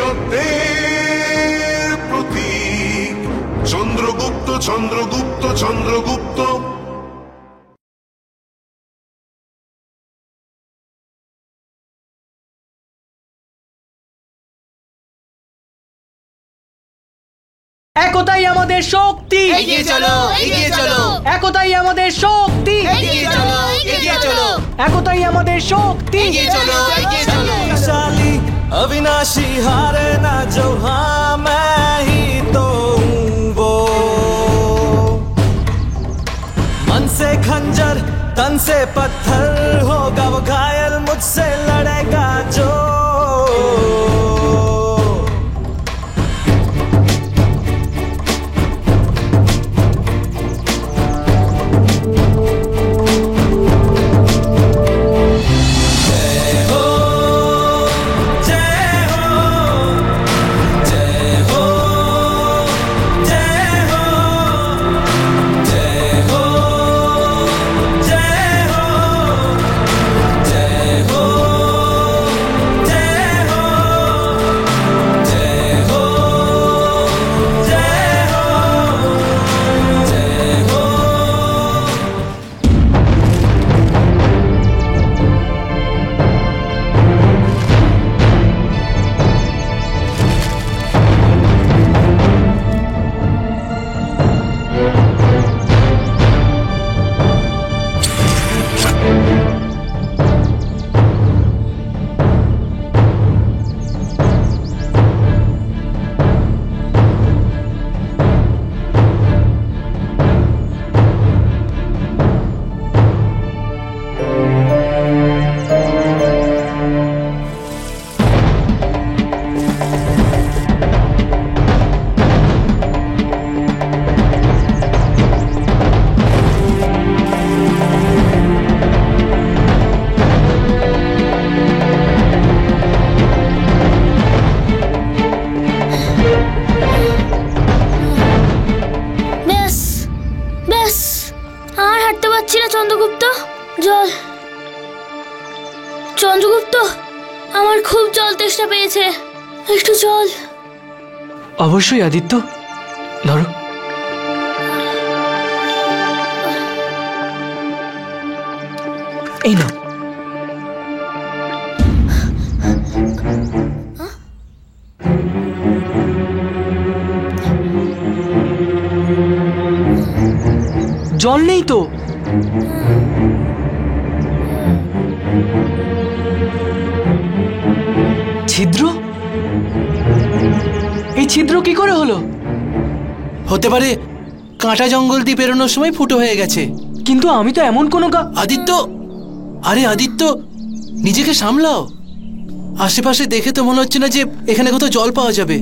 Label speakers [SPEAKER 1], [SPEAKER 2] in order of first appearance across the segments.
[SPEAKER 1] সত্যের প্রতীক চন্দ্রগুপ্ত চন্দ্রগুপ্ত চন্দ্রগুপ্ত।
[SPEAKER 2] একতাই আমাদের শক্তি,
[SPEAKER 3] এগিয়ে চলো, এগিয়ে চলো।
[SPEAKER 2] একতাই আমাদের শক্তি,
[SPEAKER 3] এগিয়ে চলো, এগিয়ে চলো।
[SPEAKER 2] একতাই আমাদের শক্তি,
[SPEAKER 3] এগিয়ে চলো, এগিয়ে চলো।
[SPEAKER 4] शक्तिशाली अविनाशी हारे ना जो, हाँ मैं ही तो हूँ वो। मन से खंजर तन से पत्थर होगा वो घायल, मुझसे लड़ेगा जो।
[SPEAKER 5] চন্দ্রগুপ্ত, আমার খুব জল তেষ্টা পেয়েছে, একটু জল।
[SPEAKER 2] অবশ্যই আদিত্য, ধরো। এই নাও। জল নেই তো। ছিদ্র? এই ছিদ্র কি করে হলো?
[SPEAKER 6] হতে পারে কাঁটা জঙ্গল দিয়ে পেরোনোর সময় ফুটো হয়ে গেছে।
[SPEAKER 2] কিন্তু আমি তো এমন কোনো
[SPEAKER 6] আদিত্য, আরে আদিত্য, নিজেকে সামলাও। আশেপাশে দেখে তো মনে হচ্ছে না যে এখানে কোথাও জল পাওয়া যাবে।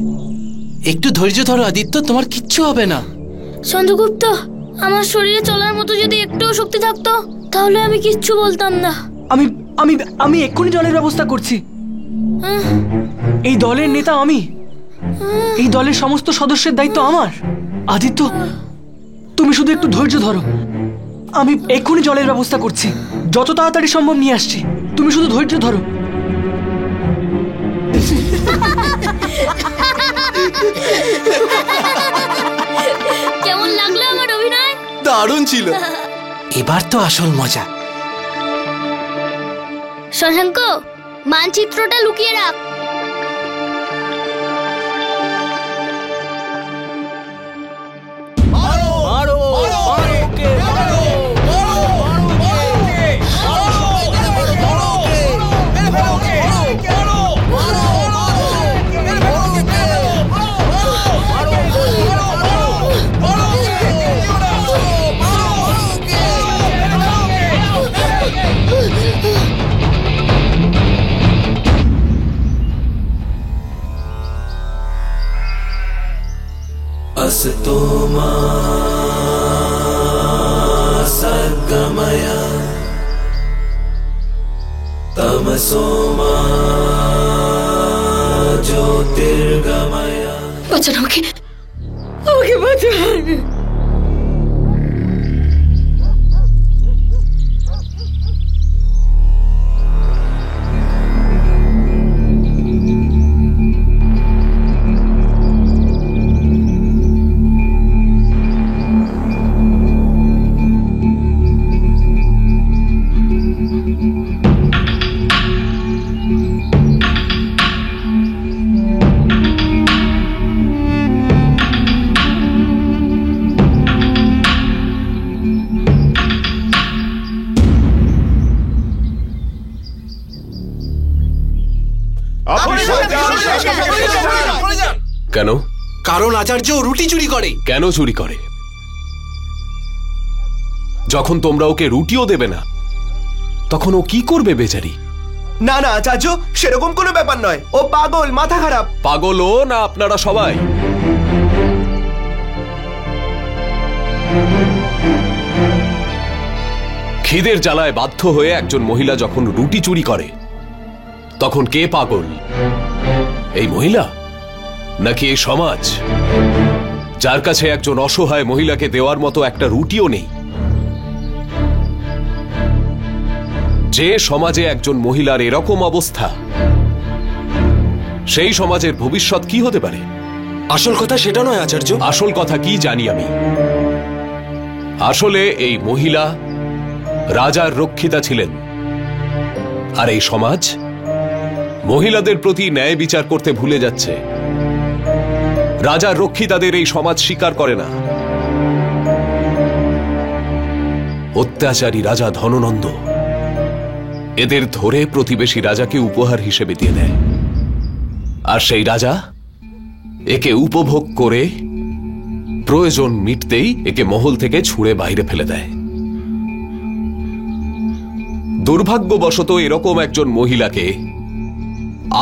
[SPEAKER 6] একটু ধৈর্য ধরো আদিত্য, তোমার কিচ্ছু হবে না।
[SPEAKER 5] চন্দ্রগুপ্ত, আমার শরীরে চলার মতো যদি একটুও শক্তি থাকতো তাহলে আমি কিচ্ছু বলতাম না।
[SPEAKER 2] আমি আমি আমি এক্ষুনি জলের ব্যবস্থা করছি। এই দলের নেতা আমি, এই দলের সমস্ত সদস্যের দায়িত্ব আমার। আদিত্য, তুমি শুধু একটু ধৈর্য ধরো, আমি এক্ষুনি জলের ব্যবস্থা করছি, যত তাড়াতাড়ি সম্ভব নিয়ে আসছি। তুমি শুধু ধৈর্য ধরো।
[SPEAKER 5] কেমন লাগলো আমার অভিনয়?
[SPEAKER 6] দারুণ ছিল। এবার তো আসল মজা।
[SPEAKER 5] শশাঙ্ক, মানচিত্রটা লুকিয়ে রাখ।
[SPEAKER 4] असतो मा सद्गमय तमसो मा ज्योतिर्गमय।
[SPEAKER 5] বাঁচান আমাকে, আমাকে বাঁচান।
[SPEAKER 7] কেন?
[SPEAKER 6] কারণ আচার্য রুটি চুরি করে।
[SPEAKER 7] কেন চুরি করে? যখন তোমরা ওকে রুটিও দেবে না তখন ও কি করবে বেচারি?
[SPEAKER 3] না না আচার্য, সেরকম কোনো ব্যাপার নয়। ও পাগল, মাথা খারাপ।
[SPEAKER 7] পাগল ও না আপনারা সবাই? খিদের জ্বালায় বাধ্য হয়ে একজন মহিলা যখন রুটি চুরি করে তখন কে পাগল? এই মহিলা নাকি এই সমাজ, যার কাছে একজন অসহায় মহিলাকে দেওয়ার মতো একটা রুটিও নেই? যে সমাজে একজন মহিলার এরকম অবস্থা, সেই সমাজের ভবিষ্যৎ কি হতে পারে?
[SPEAKER 6] আসল কথা সেটা নয় আচার্য।
[SPEAKER 7] আসল কথা কি জানি আমি। আসলে এই মহিলা রাজার রক্ষিতা ছিলেন, আর এই সমাজ মহিলাদের প্রতি ন্যায় বিচার করতে ভুলে যাচ্ছে। রাজার রক্ষিতাদের এই সমাজ স্বীকার করে না। অত্যাচারী রাজা ধননন্দ এদের ধরে প্রতিবেশী রাজাকে উপহার হিসেবে দিয়ে দেয়, আর সেই রাজা একে উপভোগ করে প্রয়োজন মিটতেই একে মহল থেকে ছুঁড়ে বাইরে ফেলে দেয়। দুর্ভাগ্যবশত এরকম একজন মহিলাকে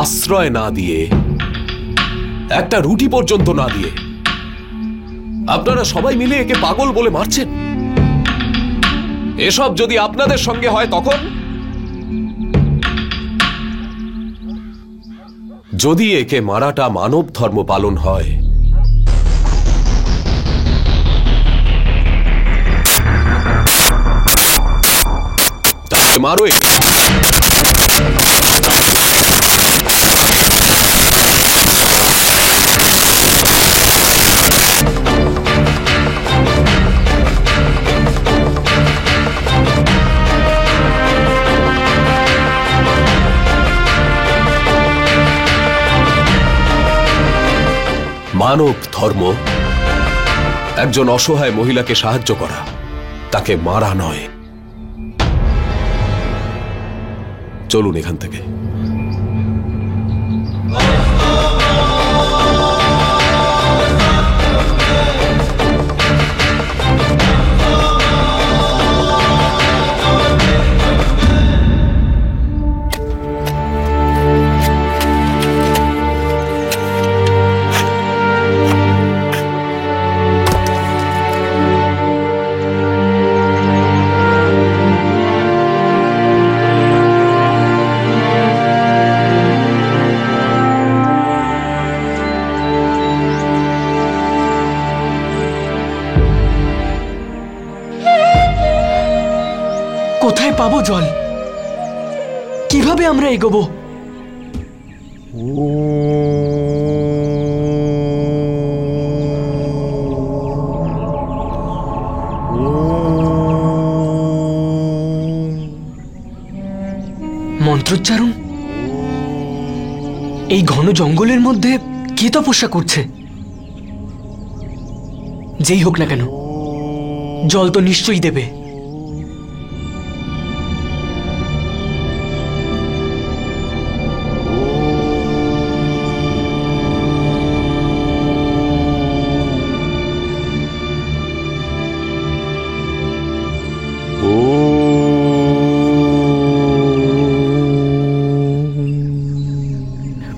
[SPEAKER 7] আশ্রয় না দিয়ে, একটা রুটি পর্যন্ত না দিয়ে আপনারা সবাই মিলে একে পাগল বলে মারছেন। এসব যদি আপনাদের সঙ্গে হয় তখন? যদি একে মারাটা মানব ধর্ম পালন হয় তাহলে মারো একে। মানব ধর্ম একজন অসহায় মহিলাকে সাহায্য করা, তাকে মারা নয়। চলুন এখান থেকে।
[SPEAKER 2] কোথায় পাবো জল? কিভাবে আমরা এগোবো? মন্ত্রোচ্চারণ? এই ঘন জঙ্গলের মধ্যে কে তপস্যা করছে? যেই হোক না কেন, জল তো নিশ্চয়ই দেবে।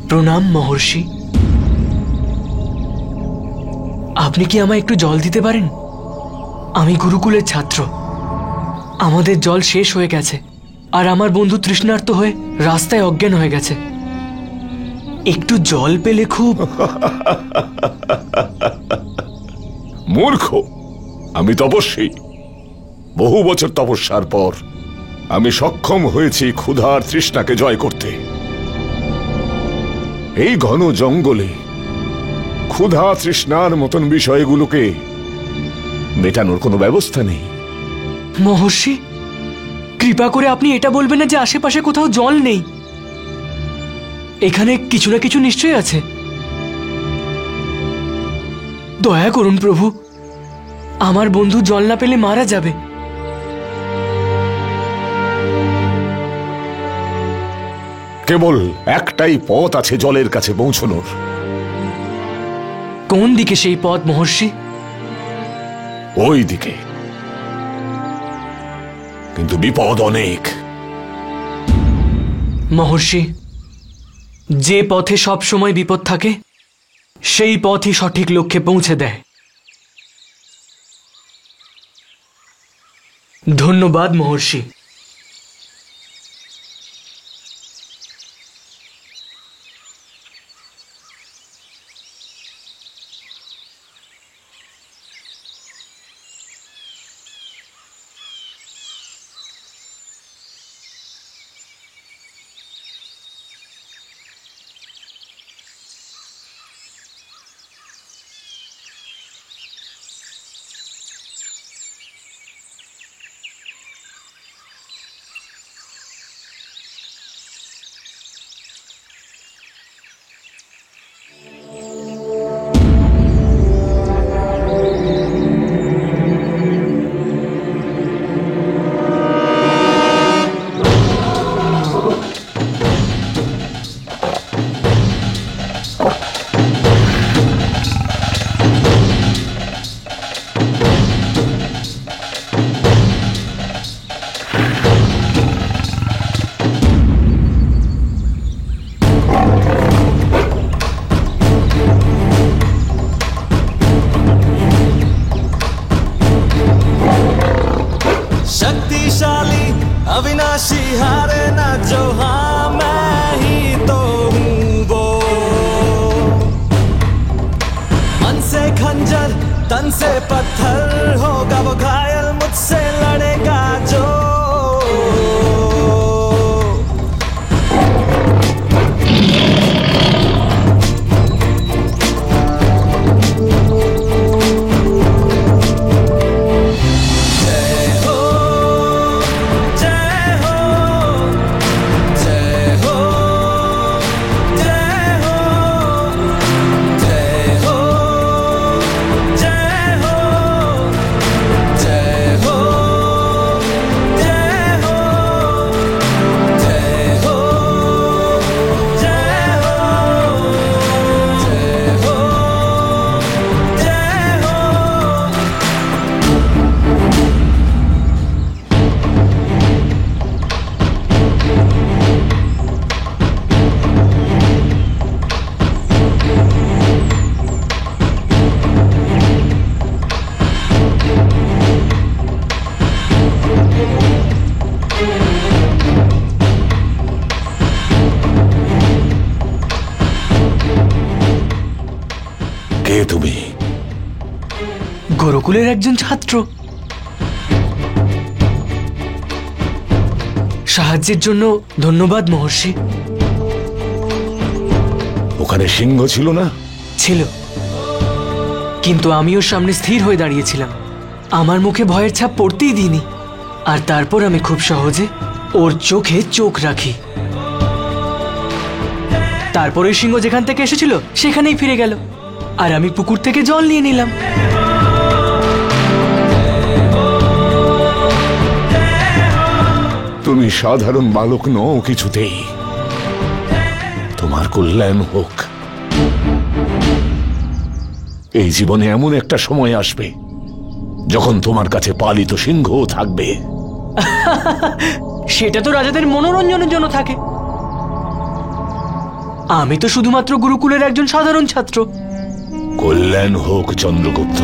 [SPEAKER 2] প্রণাম মহর্ষি। আপনি কি আমায় একটু জল দিতে পারেন? আমি গুরুকুলের ছাত্র। আমাদের জল শেষ হয়ে গেছে, আর আমার বন্ধু তৃষ্ণার্ত হয়ে রাস্তায় অজ্ঞান হয়ে গেছে। একটু জল পেলে খুব।
[SPEAKER 1] মূর্খ! আমি তপস্বী। বহু বছর তপস্যার পর আমি সক্ষম হয়েছি ক্ষুধার তৃষ্ণাকে জয় করতে। এই ঘন জঙ্গলে ক্ষুধা তৃষ্ণার মতন বিষয়গুলোকে মেটানোর কোনো ব্যবস্থা নেই।
[SPEAKER 2] মহর্ষি, কৃপা করে আপনি এটা বলবেন না যে আশেপাশে কোথাও জল নেই। এখানে কিছু না কিছু নিশ্চয়ই আছে। দয়া করুন প্রভু, আমার বন্ধু জল না পেলে মারা যাবে।
[SPEAKER 1] কেবল একটাই পথ আছে জলের কাছে পৌঁছানোর।
[SPEAKER 2] কোন দিকে সেই পথ মহর্ষি?
[SPEAKER 1] ওই দিকে, কিন্তু বিপদ অনেক।
[SPEAKER 2] মহর্ষি, যে পথে সব সময় বিপদ থাকে সেই পথই সঠিক লক্ষ্যে পৌঁছে দেয়। ধন্যবাদ মহর্ষি।
[SPEAKER 4] शक्तिशाली अविनाशी हारे ना जो, हाँ मैं ही तो हूँ वो। मन से खंजर तन से पत्थर, होगा वो घायल मुझसे लड़ेगा जो।
[SPEAKER 1] কে তুমি?
[SPEAKER 2] গুরুকুলের একজন ছাত্র। সাহায্যের জন্য ধন্যবাদ মহর্ষি।
[SPEAKER 1] ওখানে সিংহ ছিল না?
[SPEAKER 2] ছিল, কিন্তু আমি ওর সামনে স্থির হয়ে দাঁড়িয়েছিলাম। আমার মুখে ভয়ের ছাপ পড়তেই দিইনি। আর তারপর আমি খুব সহজে ওর চোখে চোখ রাখি। তারপর ওই সিংহ যেখান থেকে এসেছিল সেখানেই ফিরে গেল, আর আমি পুকুর থেকে জল নিয়ে নিলাম।
[SPEAKER 1] তুমি সাধারণ বালক নও কিছুতেই। তোমার কল্যাণ হোক। এই জীবনে এমন একটা সময় আসবে যখন তোমার কাছে পালিত সিংহও থাকবে।
[SPEAKER 2] সেটা তো রাজাদের মনোরঞ্জনের জন্য থাকে। আমি তো শুধুমাত্র গুরুকুলের একজন সাধারণ ছাত্র।
[SPEAKER 1] কল্যাণ হোক চন্দ্রগুপ্ত।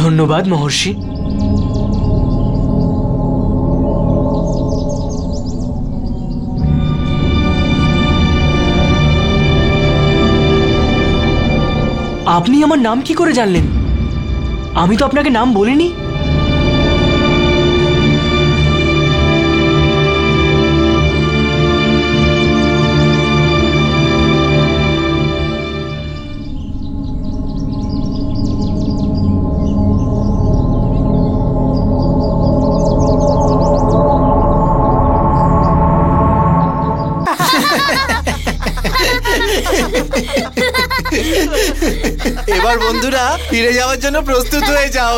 [SPEAKER 2] ধন্যবাদ মহর্ষি। আপনি আমার নাম কি করে জানলেন? আমি তো আপনাকে নাম বলিনি।
[SPEAKER 3] এবার বন্ধুরা ফিরে যাওয়ার জন্য প্রস্তুত হয়ে যাও।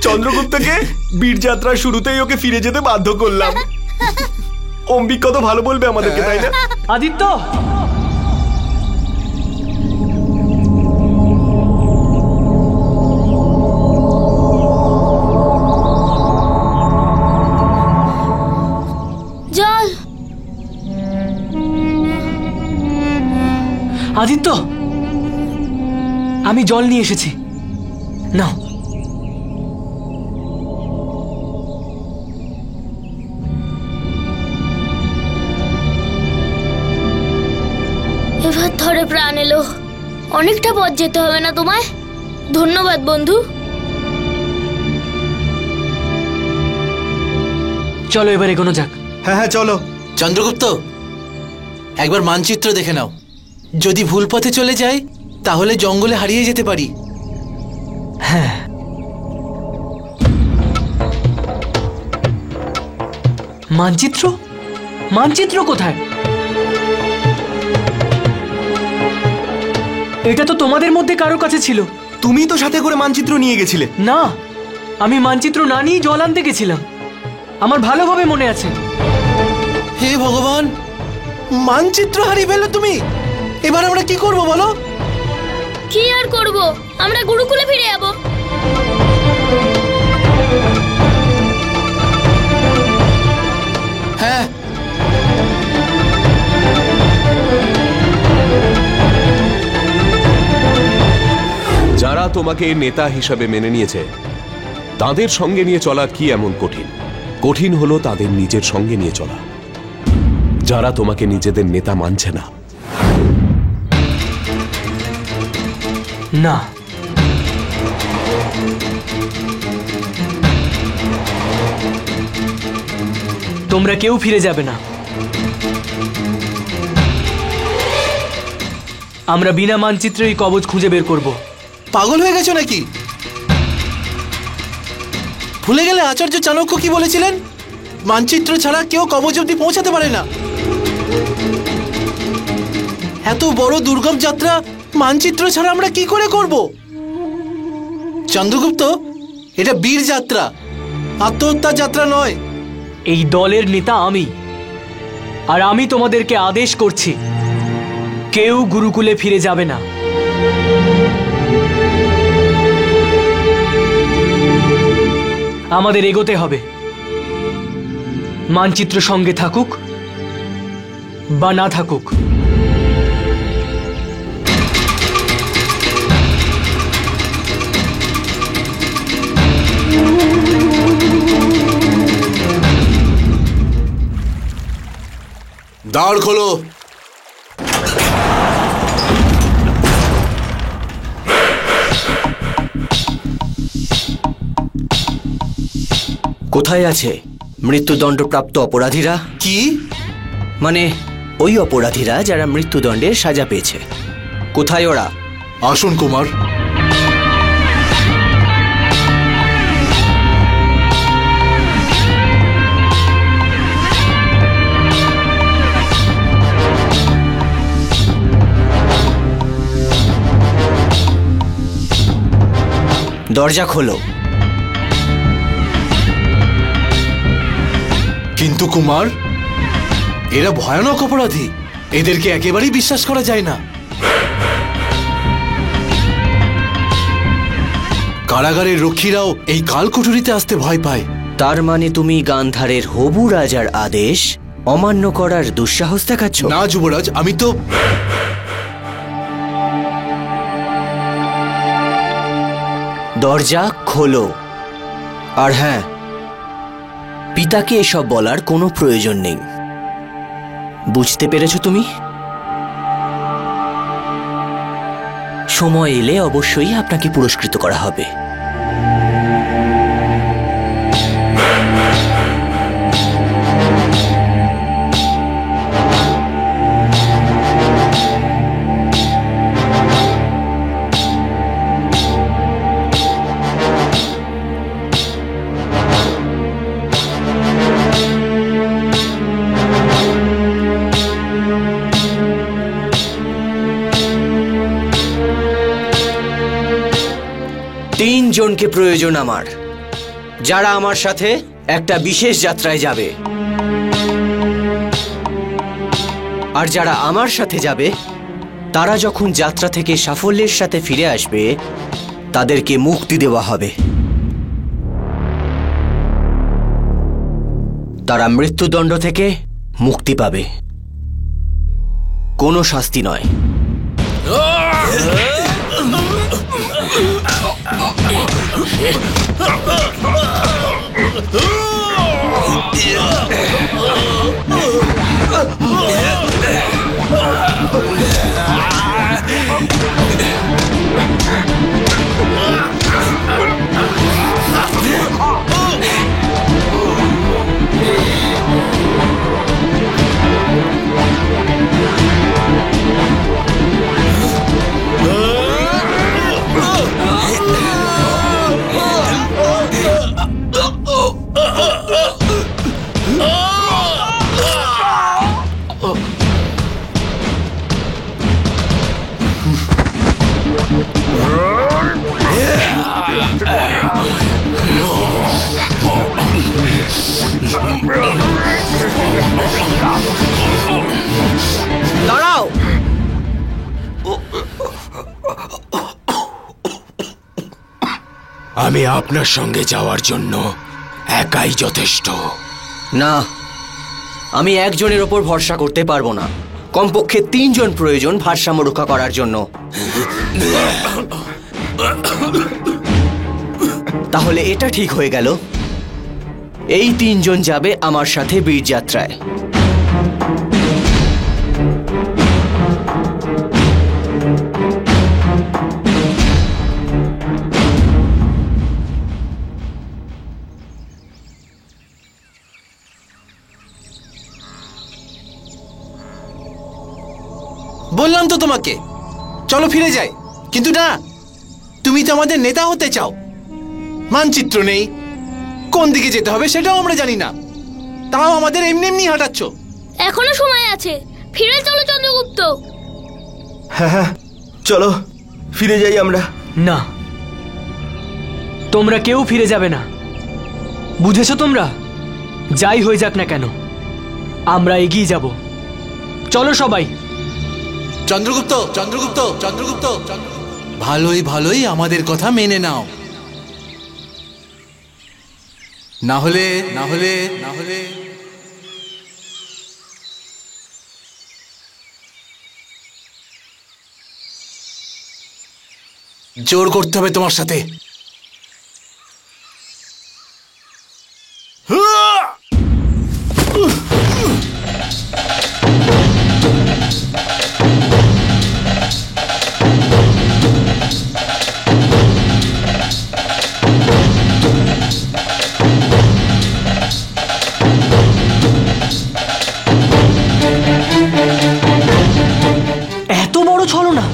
[SPEAKER 3] চন্দ্রগুপ্তকে বীরযাত্রার শুরুতেই ওকে ফিরে যেতে বাধ্য করলাম। অম্বিক কত ভালো বলবে আমাদেরকে, তাই না?
[SPEAKER 2] আদিত্য, আদিত্য, আমি জল নিয়ে এসেছি, নাও।
[SPEAKER 5] এবার ধরে প্রাণ এলো। অনেকটা পথ যেতে হবে না তোমায়? ধন্যবাদ বন্ধু।
[SPEAKER 2] চলো এবার এগোনো যাক।
[SPEAKER 3] হ্যাঁ হ্যাঁ চলো।
[SPEAKER 6] চন্দ্রগুপ্ত, একবার মানচিত্র দেখে নাও। যদি ভুল পথে চলে যাই তাহলে জঙ্গলে হারিয়ে যেতে পারি।
[SPEAKER 2] হ্যাঁ, মানচিত্র? মানচিত্র কোথায়? এটা তো তোমাদের মধ্যে কারো কাছে ছিল।
[SPEAKER 3] তুমি তো সাথে করে মানচিত্র নিয়ে গেছিলে।
[SPEAKER 2] না, আমি মানচিত্র না নিয়ে জল আনতে গেছিলাম। আমার ভালোভাবে মনে আছে।
[SPEAKER 6] হে ভগবান, মানচিত্র হারিয়ে ফেললে তুমি। এবার আমরা কি করব বলো?
[SPEAKER 5] কি আর করব, আমরা গুরুকুলে ফিরে যাব।
[SPEAKER 6] হ্যাঁ,
[SPEAKER 7] যারা তোমাকে নেতা হিসাবে মেনে নিয়েছে তাদের সঙ্গে নিয়ে চলা কি এমন কঠিন? কঠিন হলো তাদের নিজের সঙ্গে নিয়ে চলা, যারা তোমাকে নিজেদের নেতা মানছে না।
[SPEAKER 2] না, তোমরা কেউ ফিরে যাবে না। আমরা বিনা মানচিত্রে এই কবচ খুঁজে বের করব।
[SPEAKER 6] পাগল হয়ে গেছো নাকি? ভুলে গেলে আচার্য চাণক্য কি বলেছিলেন? মানচিত্র ছাড়া কেউ কবচ অবধি পৌঁছাতে পারে না। এত বড় দুর্গম যাত্রা মানচিত্র ছাড়া আমরা কি করে করব? চন্দ্রগুপ্ত, এটা বীর যাত্রা, আত্মহত্যা যাত্রা নয়।
[SPEAKER 2] এই দলের নেতা আমি, আর আমি তোমাদেরকে আদেশ করছি, কেউ গুরুকুলে ফিরে যাবে না। আমাদের এগোতে হবে। মানচিত্র সঙ্গে থাকুক বা না থাকুক।
[SPEAKER 6] দ্বার খোলো।
[SPEAKER 8] কোথায় আছে মৃত্যুদণ্ডপ্রাপ্ত অপরাধীরা?
[SPEAKER 6] কি?
[SPEAKER 8] মানে ওই অপরাধীরা যারা মৃত্যুদণ্ডের সাজা পেয়েছে, কোথায় ওরা?
[SPEAKER 6] আসুন কুমার।
[SPEAKER 8] দরজা খোলো।
[SPEAKER 6] কিন্তু কুমার, এরা ভয়ানক অপরাধী, এদেরকে একেবারেই বিশ্বাস করা যায় না। কারাগারের রক্ষীরাও এই কালকুঠুরিতে আসতে ভয় পায়।
[SPEAKER 8] তার মানে তুমি গান্ধারের হবু রাজার আদেশ অমান্য করার দুঃসাহস দেখাচ্ছ?
[SPEAKER 6] না যুবরাজ, আমি তো...
[SPEAKER 8] দরজা খোলো। আর হ্যাঁ, পিতাকে এসব বলার কোনো প্রয়োজন নেই। বুঝতে পেরেছো তুমি? সময় এলে অবশ্যই আপনাকে পুরস্কৃত করা হবে। তিনজনকে প্রয়োজন আমার, যারা আমার সাথে একটা বিশেষ যাত্রায় যাবে। আর যারা আমার সাথে যাবে তারা যখন যাত্রা থেকে সাফল্যের সাথে ফিরে আসবে তাদেরকে মুক্তি দেওয়া হবে। তারা মৃত্যুদণ্ড থেকে মুক্তি পাবে, কোনো শাস্তি নয়। দাঁড়াও।
[SPEAKER 9] আমি আপনার সঙ্গে যাওয়ার জন্য একাই যথেষ্ট।
[SPEAKER 8] না, আমি একজনের ওপর ভরসা করতে পারবো না। কমপক্ষে 3 জন প্রয়োজন ভারসাম্য রক্ষা করার জন্য। তাহলে এটা ঠিক হয়ে গেল, এই 3 জন যাবে আমার সাথে বীরযাত্রায়।
[SPEAKER 6] বললাম তো তোমাকে, চলো ফিরে যাই। কিন্তু না, তুমি তো আমাদের নেতা হতে চাও। মানচিত্র নেই, কোন দিকে যেতে হবে সেটাও আমরা জানি না, তাও আমাদের এমনি এমনি হাঁটাচ্ছ।
[SPEAKER 5] এখনো সময় আছে, ফিরে চলো চন্দ্রগুপ্ত।
[SPEAKER 3] হ্যাঁ হ্যাঁ, চলো ফিরে যাই আমরা।
[SPEAKER 2] না, তোমরা কেউ ফিরে যাবে না, বুঝেছো? তোমরা যাই হয়ে যাক না কেন, আমরা এগিয়ে যাব। চলো সবাই।
[SPEAKER 6] চন্দ্রগুপ্ত, চন্দ্রগুপ্ত, চন্দ্রগুপ্ত, ভালোই ভালোই আমাদের কথা মেনে নাও, না হলে না হলে না হলে জোর করতে হবে তোমার সাথে।
[SPEAKER 2] এত বড় ছলনা!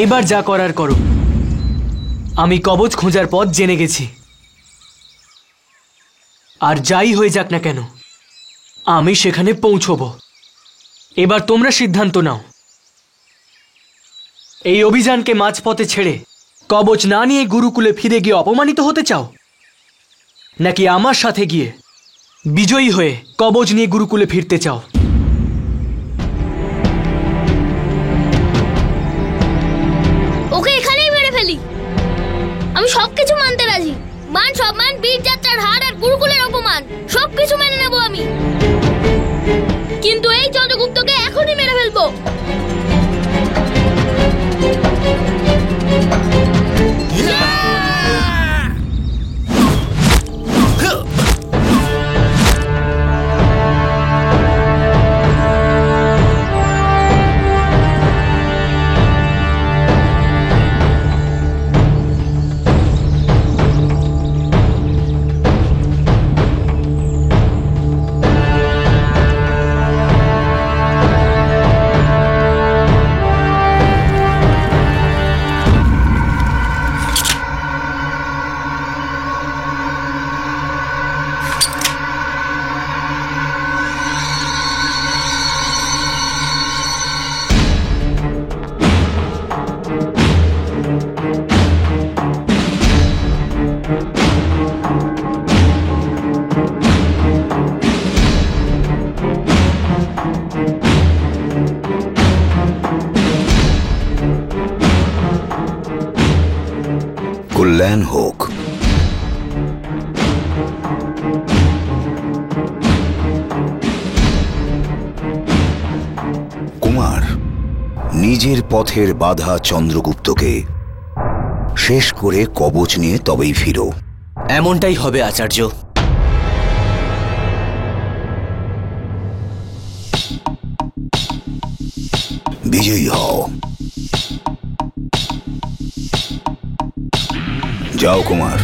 [SPEAKER 2] এবার যা করার করো। আমি কবচ খোঁজার পথ জেনে গেছি, আর যাই হয়ে যাক না কেন আমি সেখানে পৌঁছবো। এবার তোমরা সিদ্ধান্ত নাও, এই অভিযানকে মাঝপথে ছেড়ে কবচ না নিয়ে গুরুকুলে ফিরে গিয়ে অপমানিত হতে চাও, নাকি আমার সাথে গিয়ে বিজয়ী হয়ে কবচ নিয়ে গুরুকুলে ফিরতে চাও?
[SPEAKER 5] ওকে এখানেই মেরে ফেলি, আমি সব চন্দ্রগুপ্তকে এখনই মেরে ফেলবো।
[SPEAKER 10] কল্যাণ হোক। কুমার, নিজের পথের বাধা চন্দ্রগুপ্তকে শেষ করে কবচ নিয়ে তবেই ফিরো।
[SPEAKER 8] এমনটাই হবে আচার্য।
[SPEAKER 10] বিজয়ী হও। যাও কুমার।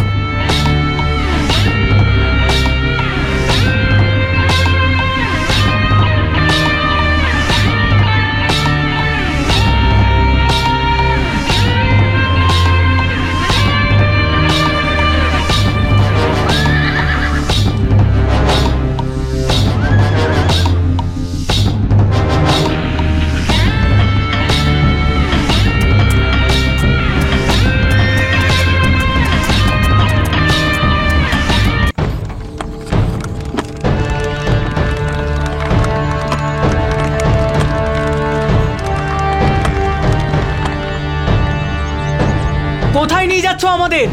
[SPEAKER 2] কোথায় নিয়ে যাচ্ছ আমাদের?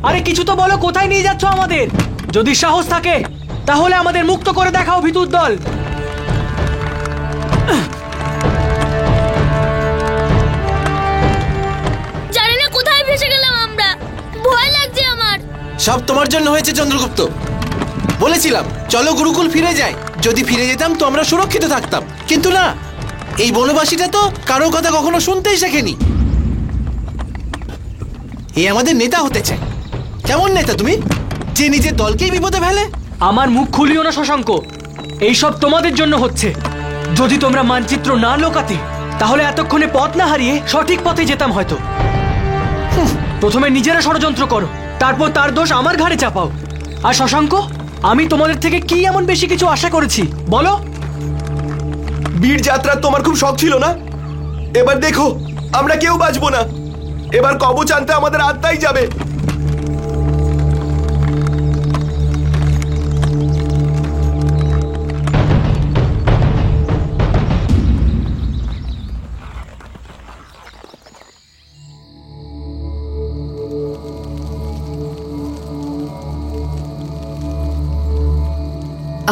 [SPEAKER 2] আরে কিছু তো বলো, কোথায় নিয়ে যাচ্ছ আমাদের? যদি সাহস থাকে তাহলে আমাদের মুক্ত করে দেখাও ভিতুর দল।
[SPEAKER 5] জানি না কোথায় ফেসে গেলাম আমরা, ভয় লাগছে আমার।
[SPEAKER 6] সব তোমার জন্য হয়েছে চন্দ্রগুপ্ত। বলেছিলাম চলো গুরুকুল ফিরে যাই, যদি ফিরে যেতাম তো আমরা সুরক্ষিত থাকতাম, কিন্তু না, এই বনবাসীটা তো কারো কথা কখনো শুনতেই শেখেনি। এই আমাদের নেতা হতে চায়। কেমন নেতা তুমি, যে নিজের দলকেই বিপদে ফেলে?
[SPEAKER 2] আমার মুখ খুলিও না শশাঙ্ক, এইসব তোমাদের জন্য হচ্ছে। যদি তোমরা মানচিত্র না লোকাতে তাহলে এতক্ষণে পথ না হারিয়ে সঠিক পথে যেতাম হয়তো। প্রথমে নিজেরা ষড়যন্ত্র করো, তারপর তার দোষ আমার ঘাড়ে চাপাও। আর শশাঙ্ক, আমি তোমাদের থেকে কি এমন বেশি কিছু আশা করেছি বলো?
[SPEAKER 3] বীর যাত্রার তোমার খুব শখ ছিল না? এবার দেখো আমরা কেউ বাঁচবো না। এবার কবচ আনতে আমাদের আত্মাই যাবে।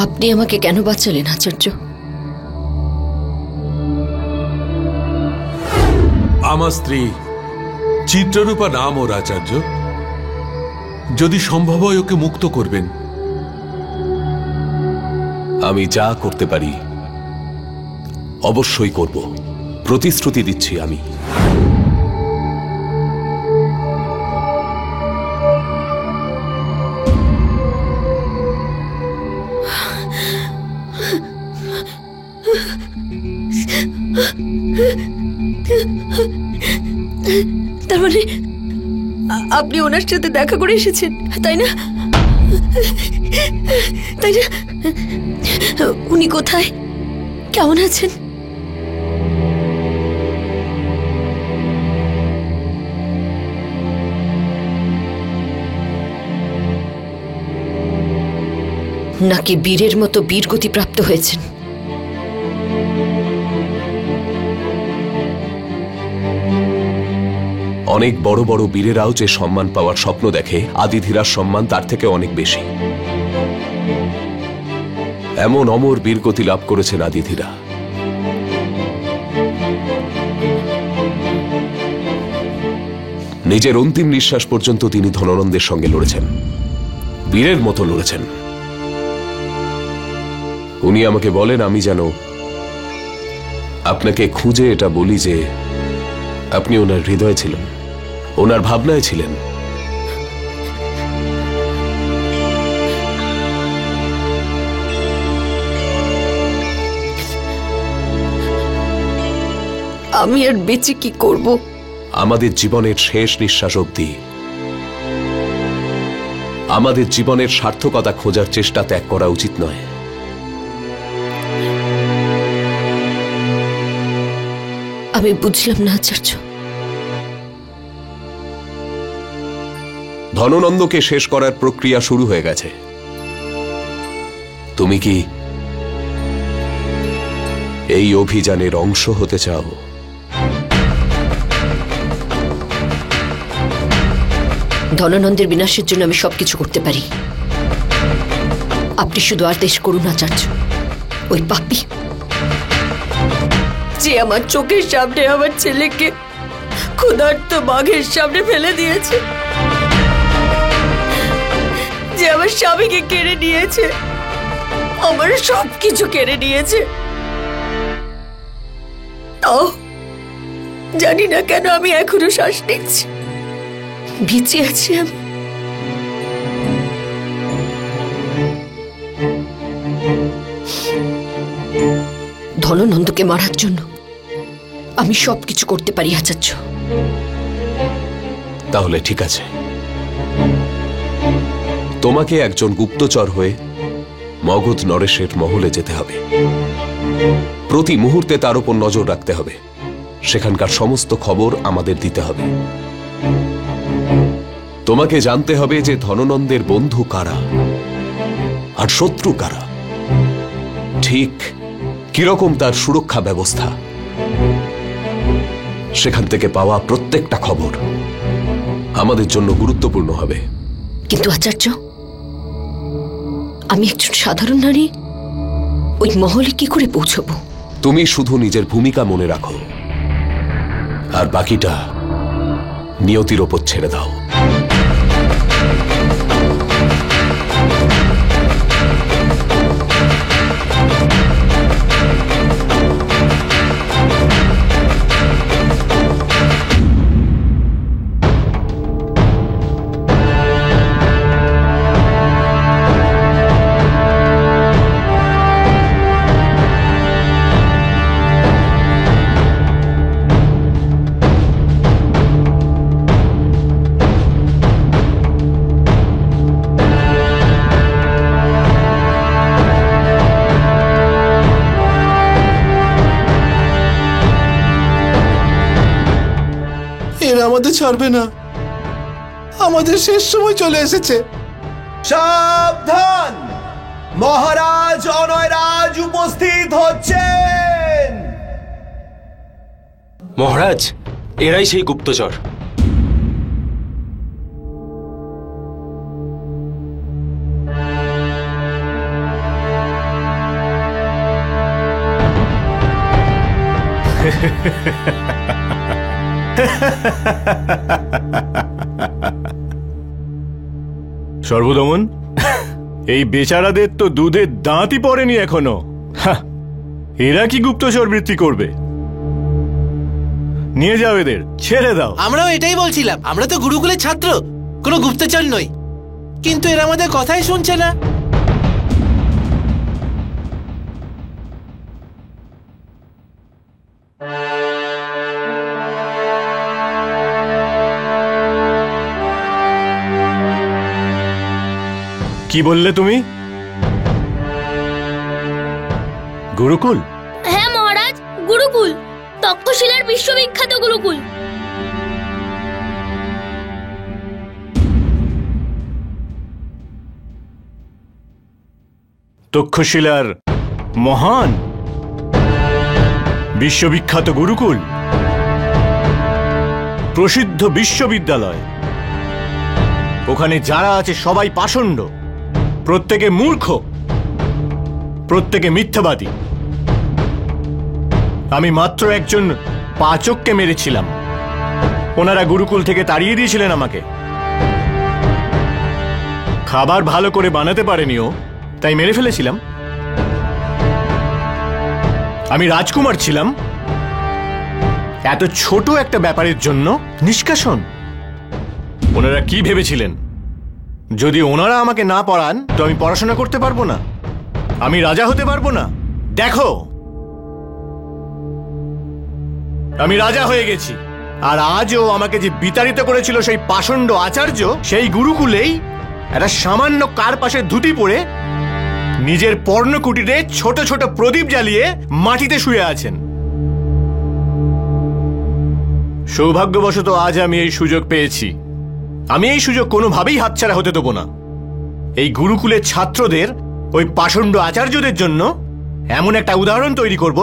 [SPEAKER 11] আপনি আমাকে কেন বাঁচালেন আচার্য?
[SPEAKER 12] আমার স্ত্রী চিত্ররূপা নাম ওর আচার্য। যদি সম্ভব হয় ওকে মুক্ত করবেন।
[SPEAKER 7] আমি যা করতে পারি অবশ্যই করব, প্রতিশ্রুতি দিচ্ছি আমি।
[SPEAKER 11] তার মানে আপনি ওনার সাথে দেখা করে এসেছেন, তাই না? তাই না? উনি কোথায়, কেমন আছেন? নাকি বীরের মতো বীরগতি প্রাপ্ত হয়েছেন?
[SPEAKER 7] অনেক বড় বড় বীরেরাও যে সম্মান পাওয়ার স্বপ্ন দেখে, আদিধীরার সম্মান তার থেকে অনেক বেশি। এমন অমর বীরগতি লাভ করেছেন আদিধীরা, নিজের অন্তিম নিঃশ্বাস পর্যন্ত তিনি ধননন্দের সঙ্গে লড়েছেন, বীরের মতো লড়েছেন। উনি আমাকে বলেন আমি যেন আপনাকে খুঁজে এটা বলি যে আপনি ওনার হৃদয়ে ছিলেন, ওনার ভাবনায় ছিলেন।
[SPEAKER 11] আমি আর বেঁচে কি করব?
[SPEAKER 7] আমাদের জীবনের শেষ নিঃশ্বাস অবধি আমাদের জীবনের সার্থকতা খোঁজার চেষ্টা ত্যাগ করা উচিত নয়।
[SPEAKER 11] আমি বুঝলাম না আচার্য।
[SPEAKER 7] ধননন্দকে শেষ করার প্রক্রিয়া শুরু হয়ে গেছে। তুমি কি এই অভিযানের অংশ হতে চাও?
[SPEAKER 11] ধননন্দের বিনাশের জন্য আমি সবকিছু করতে পারি। আপনি শুধু আদেশ করুন আচার্য। ওই পাপী যে আমার চোখের সামনে আমার ছেলেকে ক্ষুধার্ত বাঘের সামনে ফেলে দিয়েছে, যে আমার স্বামীকে কেড়ে নিয়েছে, আমার সবকিছু কেড়ে নিয়েছে, তাও জানি না কেন আমি এখনো শ্বাস নিচ্ছি, বেঁচে আছি আমি। ধননন্দকে মারার জন্য আমি সবকিছু করতে পারি আচার্য।
[SPEAKER 7] তাহলে ঠিক আছে, তোমাকে একজন গুপ্তচর হয়ে মগধ নরেশের মহলে যেতে হবে। প্রতি মুহূর্তে তার উপর নজর রাখতে হবে, সেখানকার সমস্ত খবর আমাদের দিতে হবে। তোমাকে জানতে হবে যে ধননন্দের বন্ধু কারা আর শত্রু কারা, ঠিক কিরকম তার সুরক্ষা ব্যবস্থা। সেখান থেকে পাওয়া প্রত্যেকটা খবর আমাদের জন্য গুরুত্বপূর্ণ হবে।
[SPEAKER 11] কিন্তু আচার্য, আমি একজন সাধারণ নারী, ওই মহলে কি করে পৌঁছবো?
[SPEAKER 7] তুমি শুধু নিজের ভূমিকা মনে রাখো, আর বাকিটা নিয়তির ওপর ছেড়ে দাও।
[SPEAKER 6] এরা আমাদের ছাড়বে না, আমাদের শেষ সময় চলে এসেছে।
[SPEAKER 3] সাবধান, মহারাজ অনয়রাজ উপস্থিত হচ্ছেন।
[SPEAKER 9] মহারাজ, এরাই সেই গুপ্তচর।
[SPEAKER 13] সর্বদমন, এই বেচারাদের তো দুধের দাঁতই পড়েনি এখনো। এরা কি গুপ্তচর বৃত্তি করবে? নিয়ে যাও এদের, ছেড়ে দাও।
[SPEAKER 6] আমরাও এটাই বলছিলাম, আমরা তো গুরুকুলের ছাত্র, কোনো গুপ্তচর নই। কিন্তু এরা আমাদের কথাই শুনছে না।
[SPEAKER 13] কি বললে তুমি? গুরুকুল?
[SPEAKER 5] হ্যাঁ মহারাজ, গুরুকুল, তক্ষশিলার বিশ্ববিখ্যাত গুরুকুল।
[SPEAKER 13] তক্ষশিলার মহান বিশ্ববিখ্যাত গুরুকুল, প্রসিদ্ধ বিশ্ববিদ্যালয়। ওখানে যারা আছে সবাই পাষণ্ড, প্রত্যেকে মূর্খ, প্রত্যেকে মিথ্যাবাদী। আমি মাত্র একজন পাচককে মেরেছিলাম, ওনারা গুরুকুল থেকে তাড়িয়ে দিয়েছিলেন আমাকে। খাবার ভালো করে বানাতে পারেনি ও, তাই মেরে ফেলেছিলাম। আমি রাজকুমার ছিলাম, এত ছোট একটা ব্যাপারের জন্য নিষ্কাশন। ওনারা কি ভেবেছিলেন যদি ওনারা আমাকে না পড়ান তো আমি পড়াশোনা করতে পারবো না, আমি রাজা হতে পারবো না? দেখো, আমি রাজা হয়ে গেছি। আর আজও আমাকে যে বিতাড়িত করেছিল সেই পাষণ্ড আচার্য, সেই গুরুকুলেই একটা সামান্য কার পাশে ধুতি পরে নিজের পর্ণকুটিরে ছোট ছোট প্রদীপ জ্বালিয়ে মাটিতে শুয়ে আছেন। সৌভাগ্যবশত আজ আমি এই সুযোগ পেয়েছি। আমি এই সুযোগ কোনোভাবেই হাতছাড়া হতে দেব না। এই গুরুকুলের ছাত্রদের ওই পাষণ্ড আচার্যদের জন্য এমন একটা উদাহরণ তৈরি করব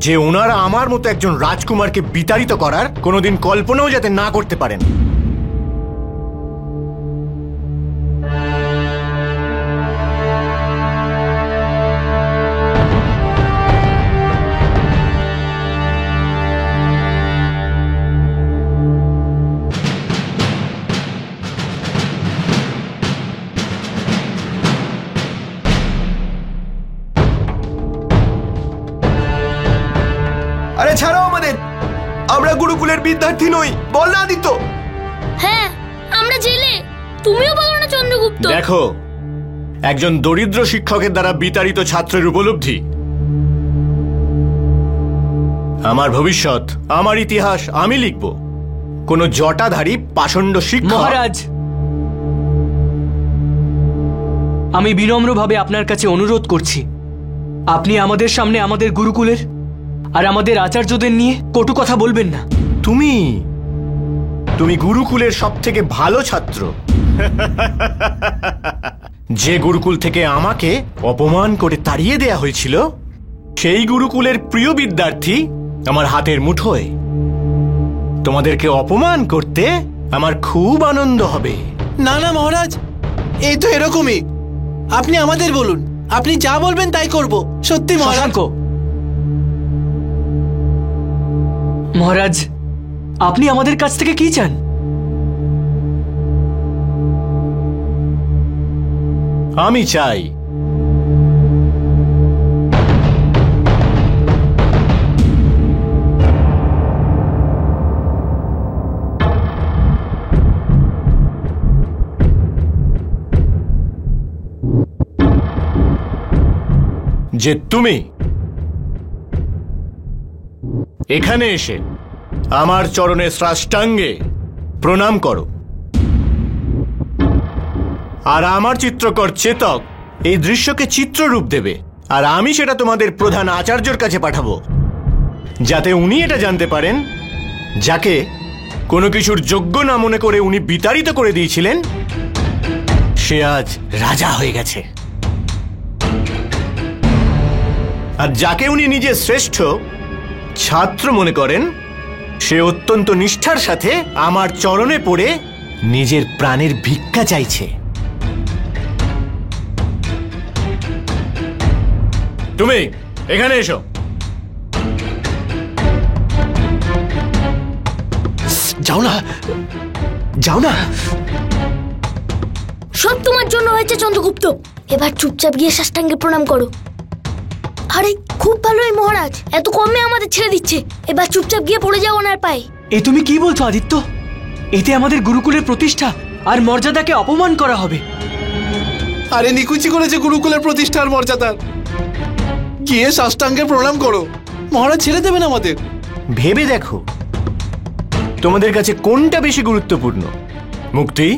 [SPEAKER 13] যে ওনারা আমার মতো একজন রাজকুমারকে বিতাড়িত করার কোনোদিন কল্পনাও যাতে না করতে পারেন।
[SPEAKER 3] আরে ছাড়ো আমাদের, আমরা গুরুকুলের বিদ্যার্থী নই। বল না আদিত্য।
[SPEAKER 5] হ্যাঁ, আমরা জেলে। তুমিও বলো না চন্দ্রগুপ্ত।
[SPEAKER 13] দেখো, একজন দরিদ্র শিক্ষকের দ্বারা বিতাড়িত ছাত্রের উপলব্ধি আমার ভবিষ্যৎ, আমার ইতিহাস আমি লিখব। কোন জটাধারী পাষণ্ড শিক্ষক।
[SPEAKER 2] মহারাজ, আমি বিনম্রভাবে আপনার কাছে অনুরোধ করছি, আপনি আমাদের সামনে আমাদের গুরুকুলের আর আমাদের আচার্যদের নিয়ে কটু কথা বলবেন না।
[SPEAKER 13] তুমি গুরুকুলের সব থেকে ভালো ছাত্র। যে গুরুকুল থেকে আমাকে অপমান করে তাড়িয়ে দেয়া হয়েছিল, সেই গুরুকুলের প্রিয় বিদ্যার্থী আমার হাতের মুঠোয়। তোমাদেরকে অপমান করতে আমার খুব আনন্দ হবে।
[SPEAKER 6] না না মহারাজ, এই তো এরকমই। আপনি আমাদের বলুন, আপনি যা বলবেন তাই করব। সত্যি মহারাজ।
[SPEAKER 2] মহারাজ, আপনি আমাদের কাছ থেকে কি চান?
[SPEAKER 13] আমি চাই যে তুমি এখানে এসে আমার চরণে সাষ্টাঙ্গে প্রণাম করো, আর আমার চিত্রকর চেতক এই দৃশ্যকে চিত্ররূপ দেবে, আর আমি সেটা তোমাদের প্রধান আচার্যর কাছে পাঠাবো, যাতে উনি এটা জানতে পারেন যাকে কোনো কিছুর যোগ্য না মনে করে উনি বিতাড়িত করে দিয়েছিলেন, সে আজ রাজা হয়ে গেছে। আর যাকে উনি নিজে শ্রেষ্ঠ ছাত্র মনে করেন, সে অত্যন্ত নিষ্ঠার সাথে আমার চরণে পড়ে নিজের প্রাণের ভিক্ষা চাইছে। তুমি এখানে এসো।
[SPEAKER 11] যাও না, যাও না।
[SPEAKER 5] সব তোমার জন্য হয়েছে চন্দ্রগুপ্ত। এবার চুপচাপ গিয়ে সাষ্টাঙ্গে প্রণাম করো। আরে খুব ভালোই মহারাজ, এত কমে আমাদের ছেড়ে দিচ্ছে। এবার চুপচাপ গিয়ে পড়ে যাও ওনার পায়ে।
[SPEAKER 2] এ তুমি কি বলছো আদিত্য? এতে আমাদের গুরুকুলের প্রতিষ্ঠা আর মর্যাদাকে অপমান করা হবে।
[SPEAKER 6] আরে নিকুচি করেছে গুরুকুলের প্রতিষ্ঠার মর্যাদার। গিয়ে সাষ্টাঙ্গে প্রণাম করো, মহারাজ ছেড়ে দেবেন আমাদের।
[SPEAKER 13] ভেবে দেখো তোমাদের কাছে কোনটা বেশি গুরুত্বপূর্ণ, মুক্তি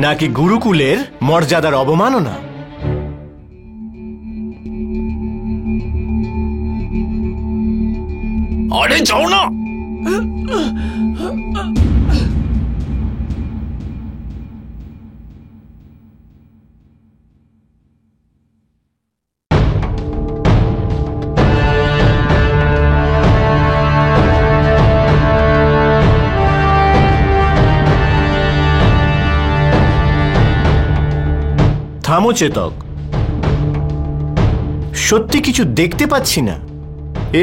[SPEAKER 13] নাকি গুরুকুলের মর্যাদার অবমাননা?
[SPEAKER 9] আরে যাও না।
[SPEAKER 13] থামো চেতক, সত্যি কিছু দেখতে পাচ্ছি না।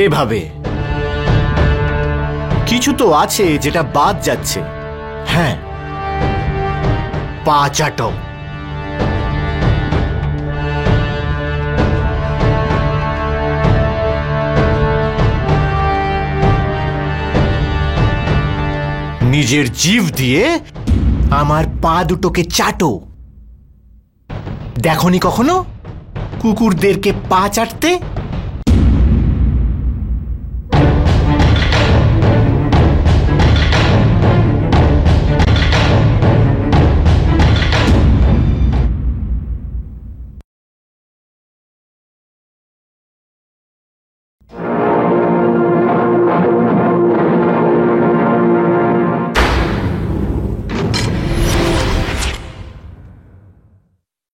[SPEAKER 13] এভাবে কিছু তো আছে যেটা বাদ যাচ্ছে। হ্যাঁ, পা চাটো। নিজের জিভ দিয়ে আমার পা দুটোকে চাটো। দেখনি কখনো কুকুরদেরকে পা চাটতে?